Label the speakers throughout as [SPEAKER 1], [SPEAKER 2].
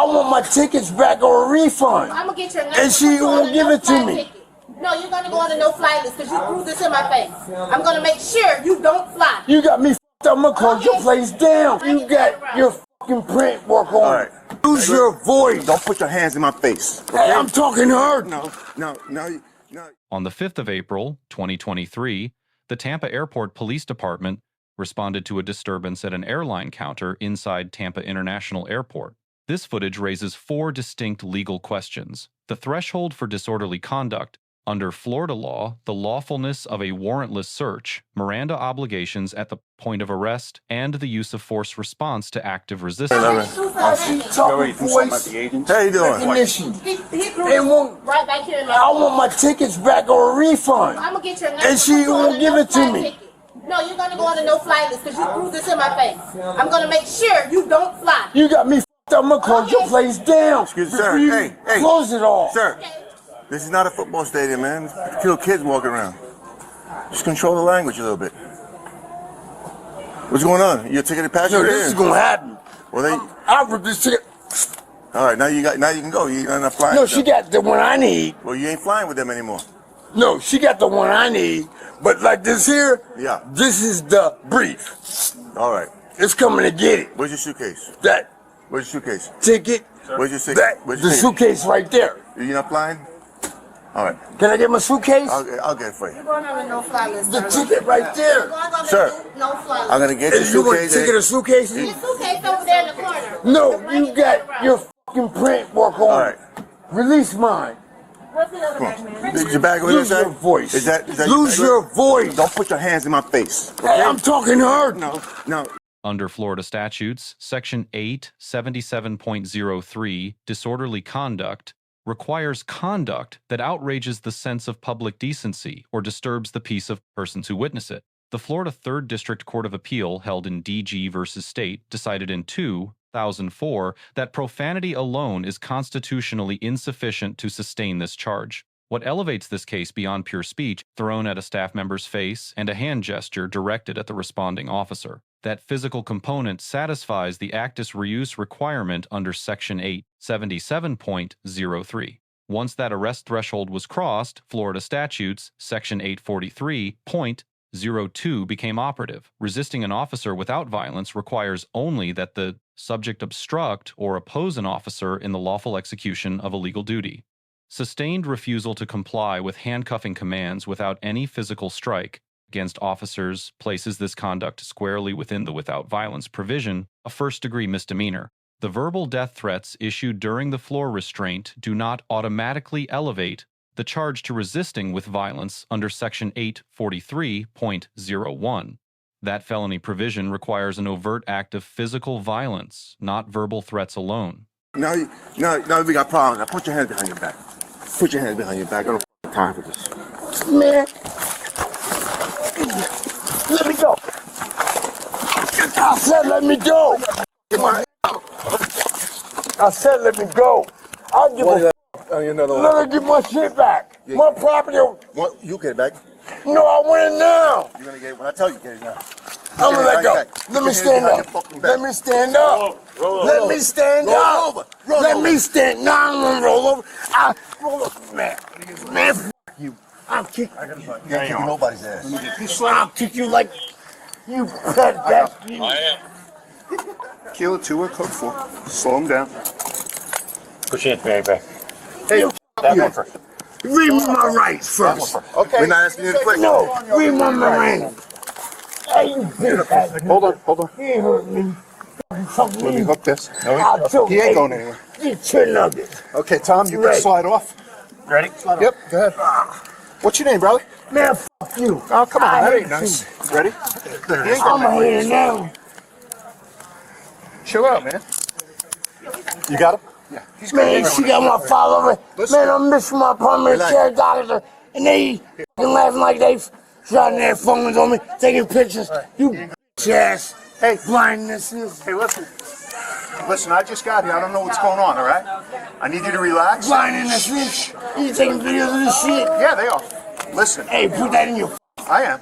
[SPEAKER 1] I want my tickets back or a refund.
[SPEAKER 2] I'm gonna get your number.
[SPEAKER 1] And she won't give it to me.
[SPEAKER 2] No, you're gonna go on the no-fly list because you threw this in my face. I'm gonna make sure you don't fly.
[SPEAKER 1] You got me f***ed up. I'm gonna close your place down. You got your fucking print work on.
[SPEAKER 3] All right.
[SPEAKER 1] Use your voice.
[SPEAKER 3] Don't put your hands in my face. Okay?
[SPEAKER 1] Hey, I'm talking to her.
[SPEAKER 3] No.
[SPEAKER 4] On the 5th of April, 2023, the Tampa Airport Police Department responded to a disturbance at an airline counter inside Tampa International Airport. This footage raises 4 distinct legal questions. The threshold for disorderly conduct. Under Florida law, the lawfulness of a warrantless search, Miranda obligations at the point of arrest, and the use of force response to active resistance.
[SPEAKER 1] How you
[SPEAKER 3] doing?
[SPEAKER 1] Recognition.
[SPEAKER 2] He threw right back here in my
[SPEAKER 1] I want my tickets back or a refund.
[SPEAKER 2] I'm gonna get your number.
[SPEAKER 1] And she won't give it to me.
[SPEAKER 2] No, you're gonna go on the no-fly list because you threw this in my face. I'm gonna make sure you don't fly.
[SPEAKER 1] You got me f***ed up. I'm gonna close your place down.
[SPEAKER 3] Excuse me, sir.
[SPEAKER 1] You
[SPEAKER 3] Hey.
[SPEAKER 1] Close it all.
[SPEAKER 3] Sir, this is not a football stadium, man. Kill kids walking around. Just control the language a little bit. What's going on? You're a ticketed passenger?
[SPEAKER 1] No, this is gonna happen.
[SPEAKER 3] Well,
[SPEAKER 1] I'll rip this ticket.
[SPEAKER 3] all right, now you can go. You're not flying.
[SPEAKER 1] No, she got the one I need.
[SPEAKER 3] Well, you ain't flying with them anymore.
[SPEAKER 1] No, she got the one I need. But like this here,
[SPEAKER 3] Yeah.
[SPEAKER 1] this is the brief.
[SPEAKER 3] All right.
[SPEAKER 1] It's coming to get it.
[SPEAKER 3] Where's your suitcase?
[SPEAKER 1] That
[SPEAKER 3] Where's your suitcase?
[SPEAKER 1] ticket,
[SPEAKER 3] Where's your suitcase?
[SPEAKER 1] that,
[SPEAKER 3] Where's your
[SPEAKER 1] the suitcase right there.
[SPEAKER 3] You're not flying? All right.
[SPEAKER 1] Can I get my suitcase?
[SPEAKER 3] I'll get it for you.
[SPEAKER 2] You're going on the no-fly list.
[SPEAKER 1] The ticket right there.
[SPEAKER 3] Sir,
[SPEAKER 2] no-fly list.
[SPEAKER 3] I'm gonna get your
[SPEAKER 1] Hey, you want a
[SPEAKER 3] suitcase.
[SPEAKER 1] ticket or suitcase?
[SPEAKER 2] Your suitcase over there in the corner.
[SPEAKER 1] No, you got your fucking print work on.
[SPEAKER 3] All right.
[SPEAKER 1] Release mine.
[SPEAKER 2] What's the other bag, man?
[SPEAKER 3] Is your bag on
[SPEAKER 1] Lose
[SPEAKER 3] your
[SPEAKER 1] your voice.
[SPEAKER 3] Is that
[SPEAKER 1] Lose your voice.
[SPEAKER 3] Don't put your hands in my face.
[SPEAKER 1] Hey, I'm talking to her.
[SPEAKER 3] No.
[SPEAKER 4] Under Florida statutes, Section 877.03, disorderly conduct, requires conduct that outrages the sense of public decency or disturbs the peace of persons who witness it. The Florida 3rd District Court of Appeal, held in DG versus State, decided in 2004 that profanity alone is constitutionally insufficient to sustain this charge. What elevates this case beyond pure speech, thrown at a staff member's face, and a hand gesture directed at the responding officer. That physical component satisfies the actus reus requirement under Section 877.03. Once that arrest threshold was crossed, Florida statutes, Section 843.02 became operative. Resisting an officer without violence requires only that the subject obstruct or oppose an officer in the lawful execution of a legal duty. Sustained refusal to comply with handcuffing commands without any physical strike against officers places this conduct squarely within the without violence provision, a first-degree misdemeanor. The verbal death threats issued during the floor restraint do not automatically elevate the charge to resisting with violence under Section 843.01. That felony provision requires an overt act of physical violence, not verbal threats alone.
[SPEAKER 3] Now we got problems. Now put your hands behind your back. Put your hands behind your back. I don't have time for this.
[SPEAKER 1] Man. Let me go. I said let me go. I said let me go. I'll give a let me get my shit back.
[SPEAKER 3] Yeah.
[SPEAKER 1] My property.
[SPEAKER 3] What? You get it back.
[SPEAKER 1] No, I want it now.
[SPEAKER 3] You're gonna get it when I tell you get it now.
[SPEAKER 1] I'm gonna let go. Let me stand up. Let me stand up. Let me stand up. Let me stand. No, I'm gonna roll over. I roll over, man. Man, f you. I'll kick.
[SPEAKER 3] You ain't kicking nobody's ass.
[SPEAKER 1] I'll kick you like you fat bastard.
[SPEAKER 3] Kilo 2 or cook 4. Slow him down.
[SPEAKER 5] Push your hands back.
[SPEAKER 1] Hey,
[SPEAKER 5] That one first.
[SPEAKER 1] read me my rights first.
[SPEAKER 3] Okay. We're not asking you to play.
[SPEAKER 1] No, read my Miranda. Hey, you bitch ass.
[SPEAKER 5] Hold on.
[SPEAKER 1] He ain't hurt me. Fuck
[SPEAKER 3] Let me
[SPEAKER 1] me.
[SPEAKER 3] hook this.
[SPEAKER 1] I'll choke
[SPEAKER 3] He ain't
[SPEAKER 1] you.
[SPEAKER 3] going anywhere.
[SPEAKER 1] Get your nuggets.
[SPEAKER 3] Okay, Tom, you
[SPEAKER 1] Right.
[SPEAKER 3] can slide off.
[SPEAKER 5] Ready?
[SPEAKER 3] Yep, go ahead. What's your name, brother?
[SPEAKER 1] Man, fuck you.
[SPEAKER 3] Oh, come on,
[SPEAKER 1] I
[SPEAKER 3] that
[SPEAKER 1] hate
[SPEAKER 3] ain't nice.
[SPEAKER 1] you.
[SPEAKER 3] Ready?
[SPEAKER 1] I'm here now.
[SPEAKER 3] Chill out, man. You got him? Yeah. He's
[SPEAKER 1] Man, she got my follower. Man, I'm missing my primary
[SPEAKER 3] Relax.
[SPEAKER 1] care doctor. And they fucking laughing like they shouting their phones on me, taking pictures. You bitch ass.
[SPEAKER 3] Hey.
[SPEAKER 1] Blindness.
[SPEAKER 3] Hey, listen. Listen, I just got here. I don't know what's going on, all right? I need you to relax.
[SPEAKER 1] Blindness. You taking videos of this shit?
[SPEAKER 3] Yeah, they are. Listen,
[SPEAKER 1] Hey, put that in your
[SPEAKER 3] I am.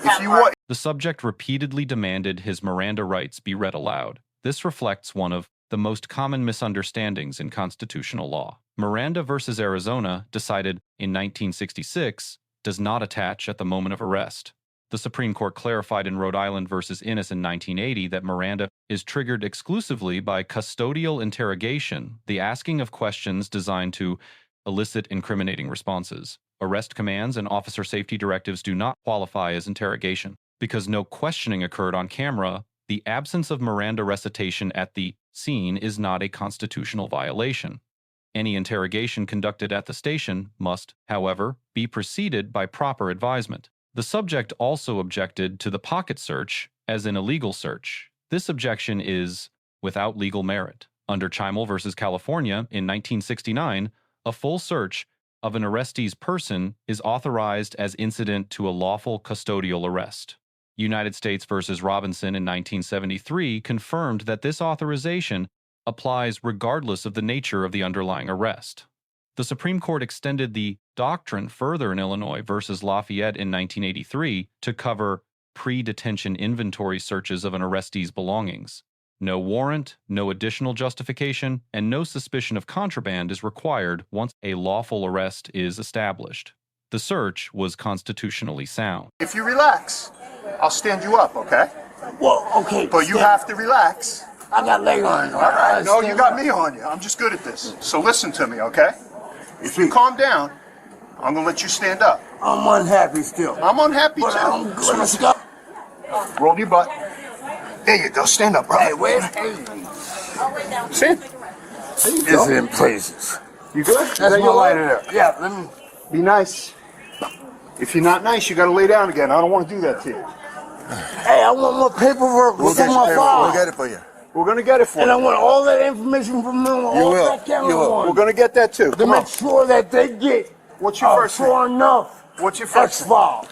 [SPEAKER 3] If you want...
[SPEAKER 4] The subject repeatedly demanded his Miranda rights be read aloud. This reflects one of the most common misunderstandings in constitutional law. Miranda versus Arizona, decided in 1966, does not attach at the moment of arrest. The Supreme Court clarified in Rhode Island versus Innis in 1980 that Miranda is triggered exclusively by custodial interrogation, the asking of questions designed to elicit incriminating responses. Arrest commands and officer safety directives do not qualify as interrogation. Because no questioning occurred on camera, the absence of Miranda recitation at the scene is not a constitutional violation. Any interrogation conducted at the station must, however, be preceded by proper advisement. The subject also objected to the pocket search as an illegal search. This objection is without legal merit. Under Chimel versus California in 1969, a full search of an arrestee's person is authorized as incident to a lawful custodial arrest. United States versus Robinson in 1973 confirmed that this authorization applies regardless of the nature of the underlying arrest. The Supreme Court extended the doctrine further in Illinois versus Lafayette in 1983 to cover pre-detention inventory searches of an arrestee's belongings. No warrant, no additional justification, and no suspicion of contraband is required once a lawful arrest is established. The search was constitutionally sound.
[SPEAKER 6] If you relax, I'll stand you up, okay?
[SPEAKER 1] Well, okay.
[SPEAKER 6] But you have to relax.
[SPEAKER 1] I got leg on.
[SPEAKER 6] All right. No, you got me on you. I'm just good at this. So listen to me, okay? If you calm down, I'm gonna let you stand up.
[SPEAKER 1] I'm unhappy still.
[SPEAKER 6] I'm unhappy
[SPEAKER 1] But
[SPEAKER 6] too.
[SPEAKER 1] I'm good. Let's go.
[SPEAKER 6] Roll your butt. There you go. Stand up, bro.
[SPEAKER 1] Hey, where's
[SPEAKER 6] Stand.
[SPEAKER 1] It's in places.
[SPEAKER 6] You good?
[SPEAKER 1] That's my lighter there. Yeah, let me.
[SPEAKER 6] Be nice. If you're not nice, you gotta lay down again. I don't want to do that to you.
[SPEAKER 1] Hey, I want my paperwork.
[SPEAKER 3] We'll
[SPEAKER 1] What's
[SPEAKER 3] get
[SPEAKER 1] in
[SPEAKER 3] you
[SPEAKER 1] my
[SPEAKER 3] paper.
[SPEAKER 1] file?
[SPEAKER 3] We'll get it for you.
[SPEAKER 6] We're gonna get it for
[SPEAKER 1] And I
[SPEAKER 6] you.
[SPEAKER 1] want all that information from them. All
[SPEAKER 3] will.
[SPEAKER 1] that camera
[SPEAKER 3] You will.
[SPEAKER 1] on.
[SPEAKER 6] We're gonna get that too.
[SPEAKER 1] To
[SPEAKER 6] Come on.
[SPEAKER 1] make sure that they get
[SPEAKER 6] What's your first name?
[SPEAKER 1] sure enough
[SPEAKER 6] What's your first name?
[SPEAKER 1] X-File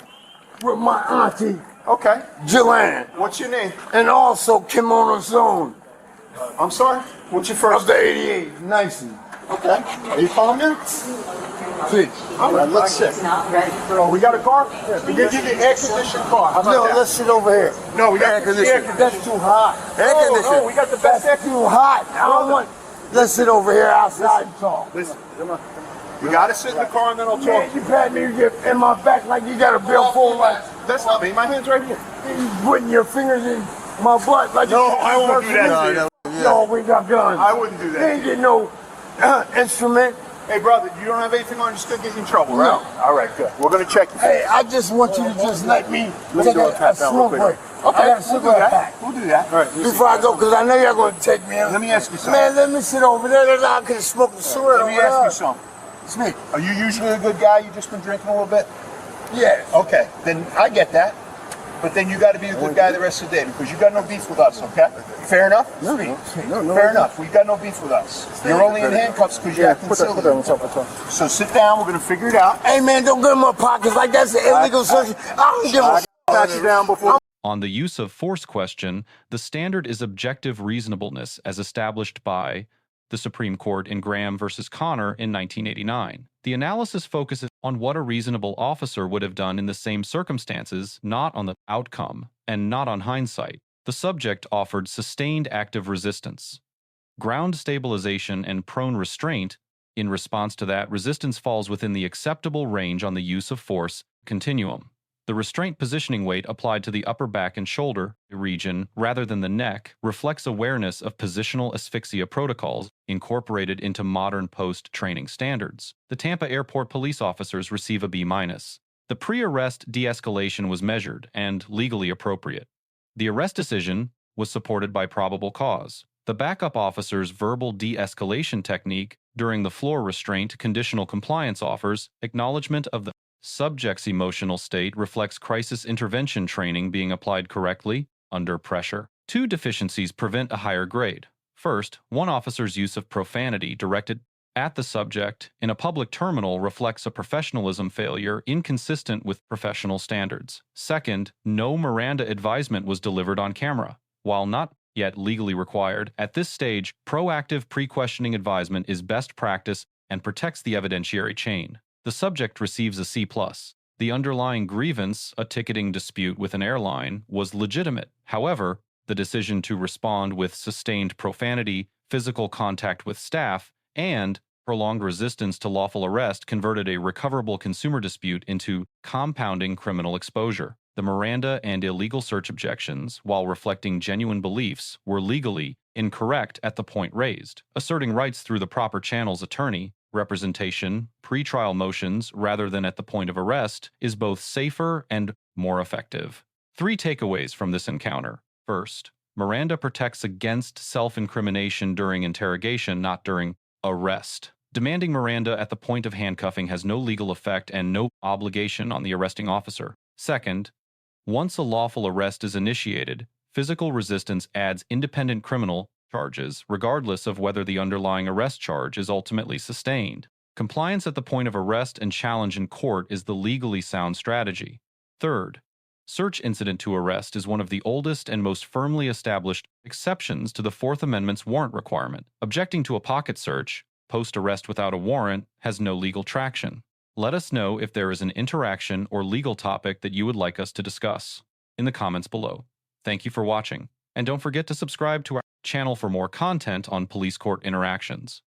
[SPEAKER 1] with my auntie,
[SPEAKER 6] Okay.
[SPEAKER 1] Jillian,
[SPEAKER 6] What's your name?
[SPEAKER 1] and also Kimono's own
[SPEAKER 6] I'm sorry. What's your
[SPEAKER 1] of
[SPEAKER 6] first
[SPEAKER 1] the
[SPEAKER 6] name?
[SPEAKER 1] 88. Nicey.
[SPEAKER 6] Okay. Are you calm now?
[SPEAKER 1] Please.
[SPEAKER 6] All right. Let's sit. Oh, we got a car? Yeah. We can give you an air-conditioned car. How about
[SPEAKER 1] No,
[SPEAKER 6] that?
[SPEAKER 1] let's sit over here.
[SPEAKER 6] No, we got
[SPEAKER 3] Air conditioning.
[SPEAKER 1] That's too hot.
[SPEAKER 3] Air
[SPEAKER 6] No,
[SPEAKER 3] conditioning.
[SPEAKER 6] no, we got the best air
[SPEAKER 1] Too hot. I don't want. Let's sit over here outside and talk.
[SPEAKER 6] Listen, come on. You gotta sit in the car and then I'll talk.
[SPEAKER 1] Man, you pat me in my back like you got a bill full like
[SPEAKER 6] That's not me. My hand's right here.
[SPEAKER 1] you putting your fingers in my butt like
[SPEAKER 6] No,
[SPEAKER 1] you
[SPEAKER 6] I won't do that.
[SPEAKER 3] No, no, yeah.
[SPEAKER 1] Yo, we got guns.
[SPEAKER 6] I wouldn't do
[SPEAKER 1] You
[SPEAKER 6] that.
[SPEAKER 1] ain't get no instrument.
[SPEAKER 6] Hey, brother, you don't have anything on. You're still getting in trouble, right?
[SPEAKER 1] No.
[SPEAKER 6] All right, good. We're gonna check you.
[SPEAKER 1] Hey, I just want you to just let me take
[SPEAKER 6] do a
[SPEAKER 1] a
[SPEAKER 6] pat down
[SPEAKER 1] smoke
[SPEAKER 6] real
[SPEAKER 1] break.
[SPEAKER 6] quick.
[SPEAKER 1] I got a
[SPEAKER 6] we'll do
[SPEAKER 1] cigarette
[SPEAKER 6] that.
[SPEAKER 1] pack.
[SPEAKER 6] We'll do that. All right.
[SPEAKER 1] Before I go, because I know you're going to take me in.
[SPEAKER 6] Let me ask you something.
[SPEAKER 1] Man, let me sit over there. I could smoke the cigarette
[SPEAKER 6] Let me
[SPEAKER 1] over
[SPEAKER 6] ask you
[SPEAKER 1] there.
[SPEAKER 6] something.
[SPEAKER 1] It's me.
[SPEAKER 6] Are you usually a good guy? You just been drinking a little bit?
[SPEAKER 1] Yeah.
[SPEAKER 6] Okay, then I get that. But then you got to be a good guy the rest of the day because you got no beef with us, okay? Fair enough?
[SPEAKER 1] No.
[SPEAKER 6] Fair enough. We got no beef with us. You're only in handcuffs because you have concealed. So sit down. We're gonna figure it out.
[SPEAKER 1] Hey, man, don't get in my pockets like that's an illegal search. I don't give a
[SPEAKER 6] Pat you down before.
[SPEAKER 4] On the use of force question, the standard is objective reasonableness as established by the Supreme Court in Graham versus Connor in 1989. The analysis focuses on what a reasonable officer would have done in the same circumstances, not on the outcome, and not on hindsight. The subject offered sustained active resistance, ground stabilization, and prone restraint. In response to that, resistance falls within the acceptable range on the use of force continuum. The restraint positioning weight applied to the upper back and shoulder region rather than the neck reflects awareness of positional asphyxia protocols incorporated into modern post-training standards. The Tampa Airport Police officers receive a B-. The pre-arrest de-escalation was measured and legally appropriate. The arrest decision was supported by probable cause. The backup officer's verbal de-escalation technique during the floor restraint conditional compliance offers acknowledgement of the subject's emotional state reflects crisis intervention training being applied correctly under pressure. Two deficiencies prevent a higher grade. First, one officer's use of profanity directed at the subject in a public terminal reflects a professionalism failure inconsistent with professional standards. Second, no Miranda advisement was delivered on camera. While not yet legally required, at this stage, proactive pre-questioning advisement is best practice and protects the evidentiary chain. The subject receives a C+. The underlying grievance, a ticketing dispute with an airline, was legitimate. However, the decision to respond with sustained profanity physical contact with staff, and prolonged resistance to lawful arrest converted a recoverable consumer dispute into compounding criminal exposure. The Miranda and illegal search objections, while reflecting genuine beliefs, were legally incorrect at the point raised. Asserting rights through the proper channels, attorney representation, pretrial motions rather than at the point of arrest, is both safer and more effective. 3 takeaways from this encounter. First, Miranda protects against self-incrimination during interrogation, not during arrest. Demanding Miranda at the point of handcuffing has no legal effect and no obligation on the arresting officer. Second, once a lawful arrest is initiated, physical resistance adds independent criminal charges, regardless of whether the underlying arrest charge is ultimately sustained. Compliance at the point of arrest and challenge in court is the legally sound strategy. Third, search incident to arrest is one of the oldest and most firmly established exceptions to the Fourth Amendment's warrant requirement. Objecting to a pocket search, post-arrest without a warrant, has no legal traction. Let us know if there is an interaction or legal topic that you would like us to discuss in the comments below. Thank you for watching, and don't forget to subscribe to our channel for more content on police court interactions.